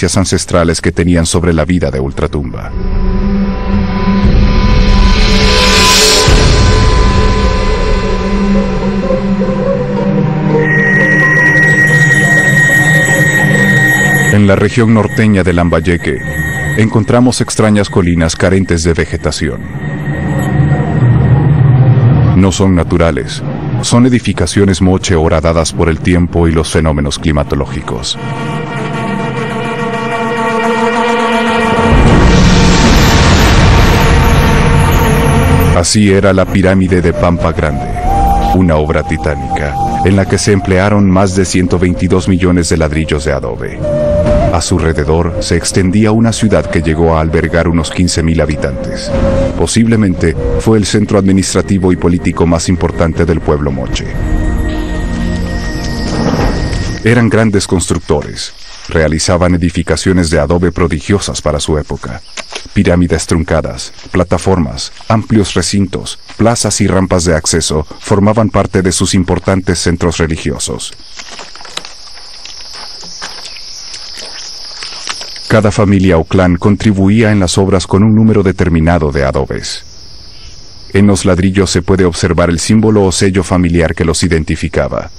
ancestrales que tenían sobre la vida de Ultratumba. En la región norteña de Lambayeque, encontramos extrañas colinas carentes de vegetación. No son naturales, son edificaciones moche horadadas por el tiempo y los fenómenos climatológicos. Así era la pirámide de Pampa Grande, una obra titánica, en la que se emplearon más de 122 millones de ladrillos de adobe. A su alrededor se extendía una ciudad que llegó a albergar unos 15.000 habitantes. Posiblemente fue el centro administrativo y político más importante del pueblo moche. Eran grandes constructores. Realizaban edificaciones de adobe prodigiosas para su época. Pirámides truncadas, plataformas, amplios recintos, plazas y rampas de acceso formaban parte de sus importantes centros religiosos. Cada familia o clan contribuía en las obras con un número determinado de adobes. En los ladrillos se puede observar el símbolo o sello familiar que los identificaba.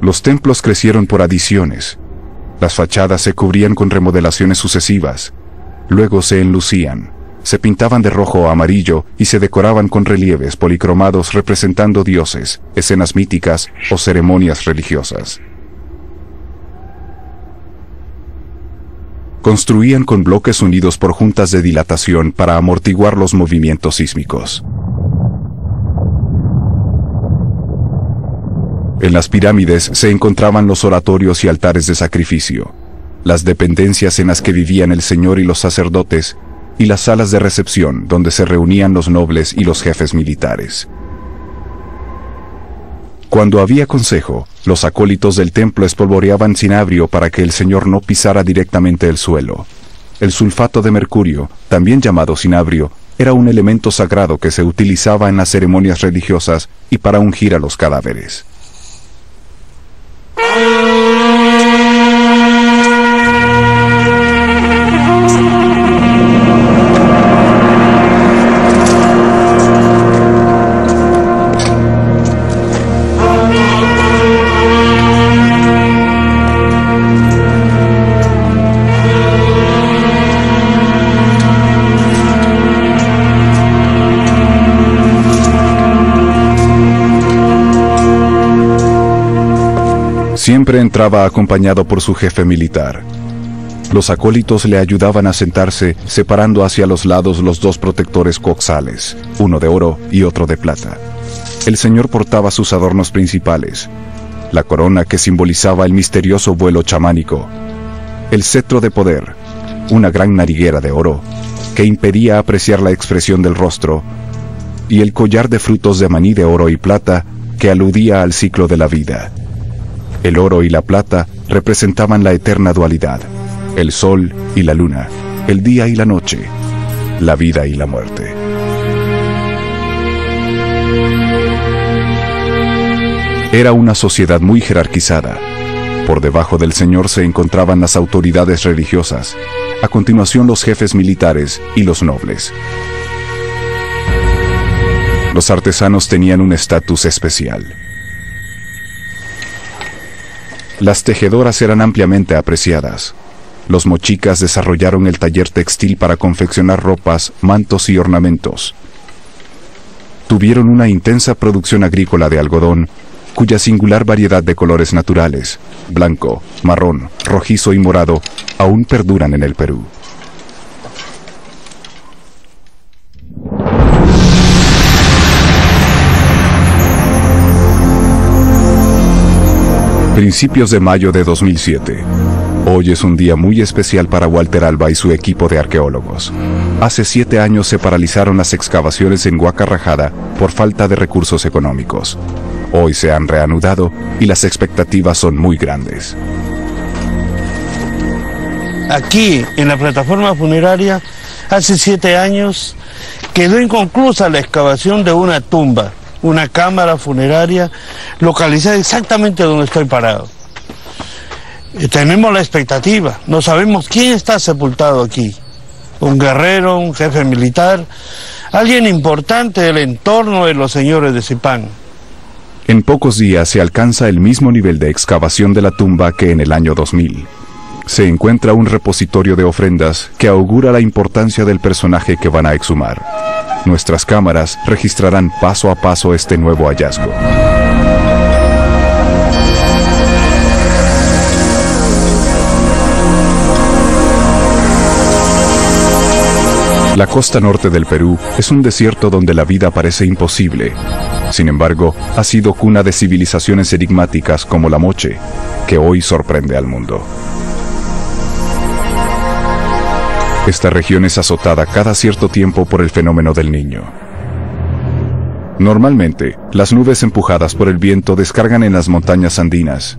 Los templos crecieron por adiciones. Las fachadas se cubrían con remodelaciones sucesivas. Luego se enlucían. Se pintaban de rojo o amarillo y se decoraban con relieves policromados representando dioses, escenas míticas o ceremonias religiosas. Construían con bloques unidos por juntas de dilatación para amortiguar los movimientos sísmicos. En las pirámides se encontraban los oratorios y altares de sacrificio, las dependencias en las que vivían el señor y los sacerdotes, y las salas de recepción donde se reunían los nobles y los jefes militares. Cuando había consejo, los acólitos del templo espolvoreaban cinabrio para que el señor no pisara directamente el suelo. El sulfato de mercurio, también llamado cinabrio, era un elemento sagrado que se utilizaba en las ceremonias religiosas y para ungir a los cadáveres. Siempre entraba acompañado por su jefe militar. Los acólitos le ayudaban a sentarse, separando hacia los lados los dos protectores coxales, uno de oro y otro de plata. El señor portaba sus adornos principales: la corona que simbolizaba el misterioso vuelo chamánico, el cetro de poder, una gran nariguera de oro que impedía apreciar la expresión del rostro, y el collar de frutos de maní de oro y plata que aludía al ciclo de la vida. El oro y la plata representaban la eterna dualidad, el sol y la luna, el día y la noche, la vida y la muerte. Era una sociedad muy jerarquizada. Por debajo del señor se encontraban las autoridades religiosas, a continuación los jefes militares y los nobles. Los artesanos tenían un estatus especial. Las tejedoras eran ampliamente apreciadas. Los mochicas desarrollaron el taller textil para confeccionar ropas, mantos y ornamentos. Tuvieron una intensa producción agrícola de algodón, cuya singular variedad de colores naturales, blanco, marrón, rojizo y morado, aún perduran en el Perú. Principios de mayo de 2007. Hoy es un día muy especial para Walter Alba y su equipo de arqueólogos. Hace 7 años se paralizaron las excavaciones en Huaca Rajada por falta de recursos económicos. Hoy se han reanudado y las expectativas son muy grandes. Aquí, en la plataforma funeraria, hace 7 años quedó inconclusa la excavación de una tumba, una cámara funeraria localizada exactamente donde estoy parado. Tenemos la expectativa, no sabemos quién está sepultado aquí. Un guerrero, un jefe militar, alguien importante del entorno de los señores de Zipán. En pocos días se alcanza el mismo nivel de excavación de la tumba que en el año 2000. Se encuentra un repositorio de ofrendas que augura la importancia del personaje que van a exhumar. Nuestras cámaras registrarán paso a paso este nuevo hallazgo. La costa norte del Perú es un desierto donde la vida parece imposible. Sin embargo, ha sido cuna de civilizaciones enigmáticas como la Moche, que hoy sorprende al mundo. Esta región es azotada cada cierto tiempo por el fenómeno del Niño. Normalmente, las nubes empujadas por el viento descargan en las montañas andinas,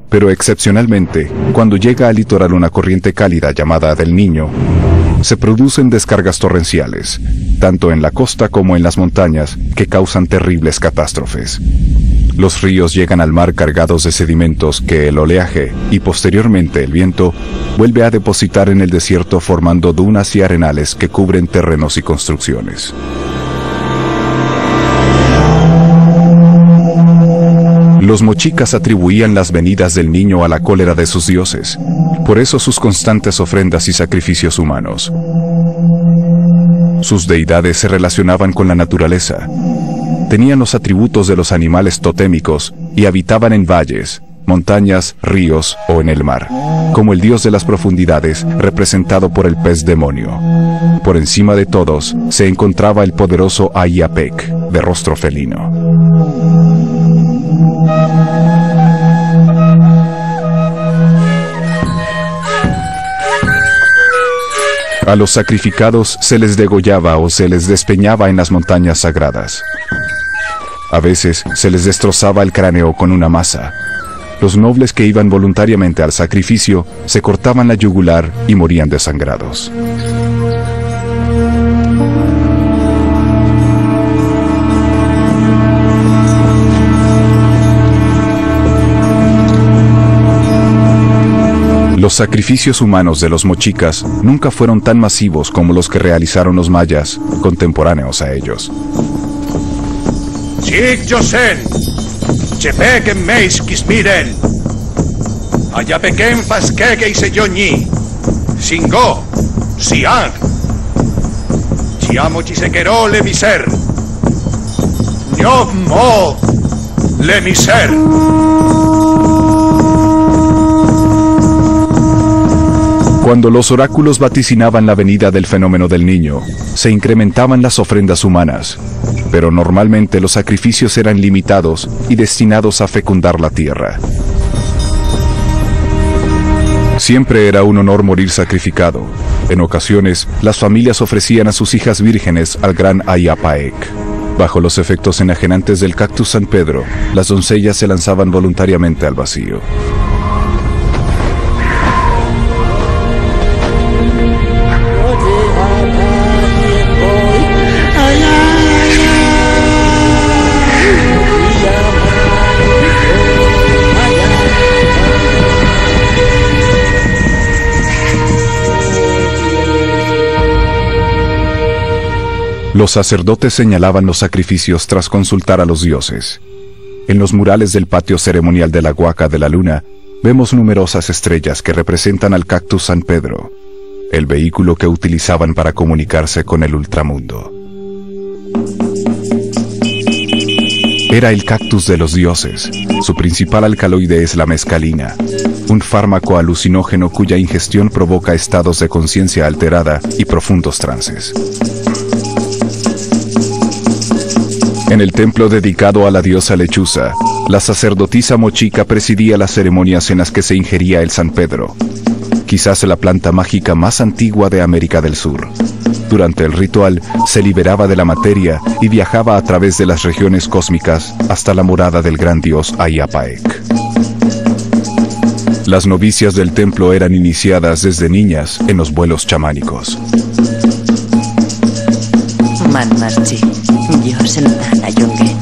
pero excepcionalmente, cuando llega al litoral una corriente cálida llamada del Niño, se producen descargas torrenciales, tanto en la costa como en las montañas, que causan terribles catástrofes. Los ríos llegan al mar cargados de sedimentos que el oleaje, y posteriormente el viento, vuelve a depositar en el desierto formando dunas y arenales que cubren terrenos y construcciones. Los mochicas atribuían las venidas del Niño a la cólera de sus dioses, por eso sus constantes ofrendas y sacrificios humanos. Sus deidades se relacionaban con la naturaleza, tenían los atributos de los animales totémicos y habitaban en valles, montañas, ríos o en el mar, como el dios de las profundidades representado por el pez demonio. Por encima de todos se encontraba el poderoso Ayapec, de rostro felino. A los sacrificados se les degollaba o se les despeñaba en las montañas sagradas. A veces se les destrozaba el cráneo con una maza. Los nobles que iban voluntariamente al sacrificio se cortaban la yugular y morían desangrados. Los sacrificios humanos de los mochicas nunca fueron tan masivos como los que realizaron los mayas, contemporáneos a ellos. Chik Yosen, Chepeken Meis Kismiren, Ayapeken Faskeke y Seyoñi, Singo, Siang, Chiamo Chisequero le miser, Nyov Mo le miser. Cuando los oráculos vaticinaban la venida del fenómeno del Niño, se incrementaban las ofrendas humanas, pero normalmente los sacrificios eran limitados y destinados a fecundar la tierra. Siempre era un honor morir sacrificado. En ocasiones, las familias ofrecían a sus hijas vírgenes al gran Ayapaec. Bajo los efectos enajenantes del cactus San Pedro, las doncellas se lanzaban voluntariamente al vacío. Los sacerdotes señalaban los sacrificios tras consultar a los dioses. En los murales del patio ceremonial de la Huaca de la Luna, vemos numerosas estrellas que representan al cactus San Pedro, el vehículo que utilizaban para comunicarse con el ultramundo. Era el cactus de los dioses. Su principal alcaloide es la mescalina, un fármaco alucinógeno cuya ingestión provoca estados de conciencia alterada y profundos trances. En el templo dedicado a la diosa lechuza, la sacerdotisa mochica presidía las ceremonias en las que se ingería el San Pedro, quizás la planta mágica más antigua de América del Sur. Durante el ritual, se liberaba de la materia y viajaba a través de las regiones cósmicas hasta la morada del gran dios Ayapaec. Las novicias del templo eran iniciadas desde niñas en los vuelos chamánicos. Juan Marchi, yo Santana Yongue.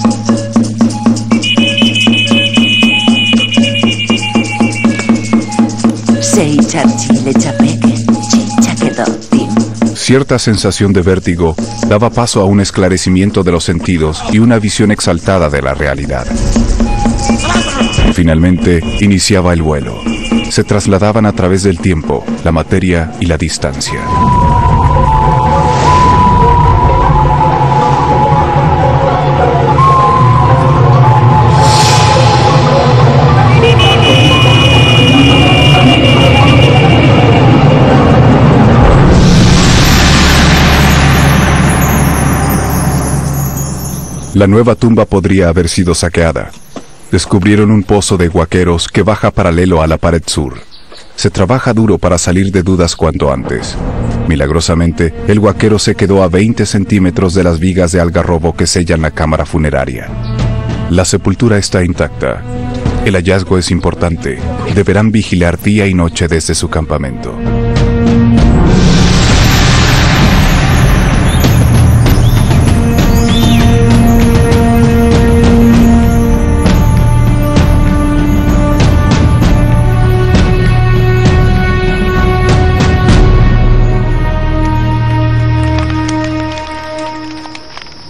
Sei charchile chapeque, chicha que dotim. Cierta sensación de vértigo daba paso a un esclarecimiento de los sentidos y una visión exaltada de la realidad. Finalmente, iniciaba el vuelo. Se trasladaban a través del tiempo, la materia y la distancia. La nueva tumba podría haber sido saqueada. Descubrieron un pozo de huaqueros que baja paralelo a la pared sur. Se trabaja duro para salir de dudas cuanto antes. Milagrosamente, el huaquero se quedó a 20 centímetros de las vigas de algarrobo que sellan la cámara funeraria. La sepultura está intacta. El hallazgo es importante. Deberán vigilar día y noche desde su campamento.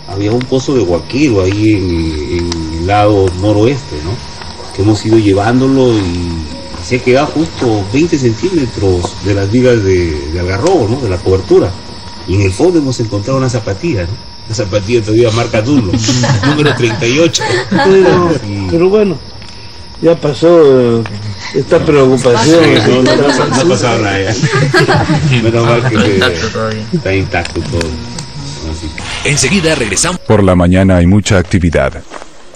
Había un pozo de huaquero ahí en el lado noroeste, ¿no? Que hemos ido llevándolo y se ha quedado justo 20 centímetros de las vigas de algarrobo, ¿no? De la cobertura. Y en el fondo hemos encontrado una zapatilla, ¿no? La zapatilla todavía marca Dunlop, número 38. Pero bueno, ya pasó esta preocupación. No ha pasado nada ya. Menos mal que está intacto todo. Enseguida regresamos. Por la mañana hay mucha actividad.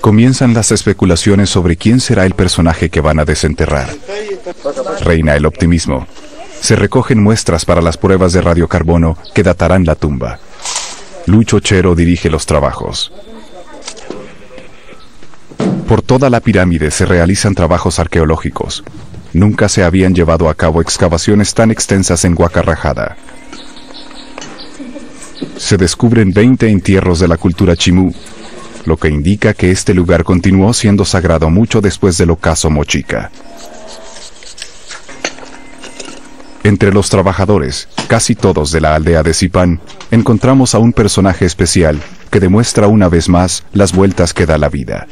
Comienzan las especulaciones sobre quién será el personaje que van a desenterrar. Reina el optimismo. Se recogen muestras para las pruebas de radiocarbono que datarán la tumba. Lucho Chero dirige los trabajos. Por toda la pirámide se realizan trabajos arqueológicos. Nunca se habían llevado a cabo excavaciones tan extensas en Huacarrajada. Se descubren 20 entierros de la cultura chimú, lo que indica que este lugar continuó siendo sagrado mucho después del ocaso mochica. Entre los trabajadores, casi todos de la aldea de Zipán, encontramos a un personaje especial que demuestra una vez más las vueltas que da la vida.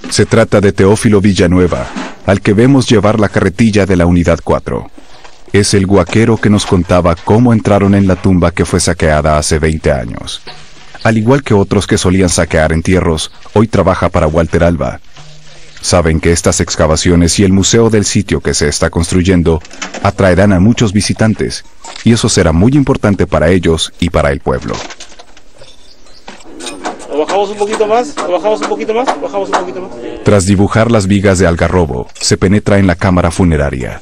Se trata de Teófilo Villanueva, al que vemos llevar la carretilla de la Unidad 4. Es el huaquero que nos contaba cómo entraron en la tumba que fue saqueada hace 20 años. Al igual que otros que solían saquear entierros, hoy trabaja para Walter Alba. Saben que estas excavaciones y el museo del sitio que se está construyendo atraerán a muchos visitantes, y eso será muy importante para ellos y para el pueblo. ¿Lo bajamos un poquito más? ¿Lo bajamos un poquito más? ¿Lo bajamos un poquito más? Tras dibujar las vigas de algarrobo, se penetra en la cámara funeraria.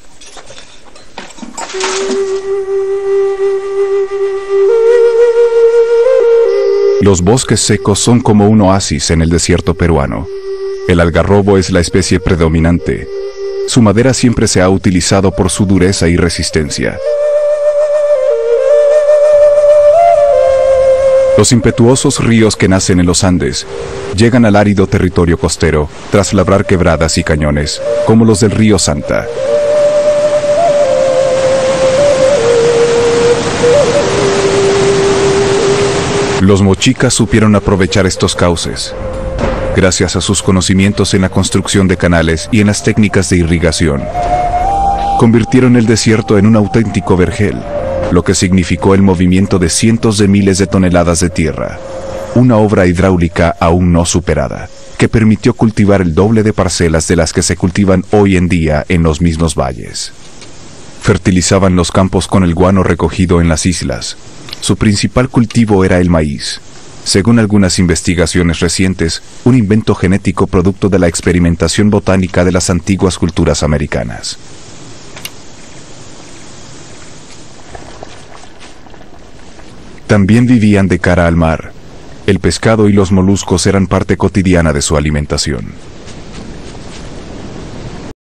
Los bosques secos son como un oasis en el desierto peruano. El algarrobo es la especie predominante. Su madera siempre se ha utilizado por su dureza y resistencia. Los impetuosos ríos que nacen en los Andes llegan al árido territorio costero tras labrar quebradas y cañones, como los del río Santa. Los mochicas supieron aprovechar estos cauces. Gracias a sus conocimientos en la construcción de canales y en las técnicas de irrigación, convirtieron el desierto en un auténtico vergel, lo que significó el movimiento de cientos de miles de toneladas de tierra, una obra hidráulica aún no superada, que permitió cultivar el doble de parcelas de las que se cultivan hoy en día en los mismos valles. Fertilizaban los campos con el guano recogido en las islas. Su principal cultivo era el maíz. Según algunas investigaciones recientes, un invento genético producto de la experimentación botánica de las antiguas culturas americanas. También vivían de cara al mar. El pescado y los moluscos eran parte cotidiana de su alimentación.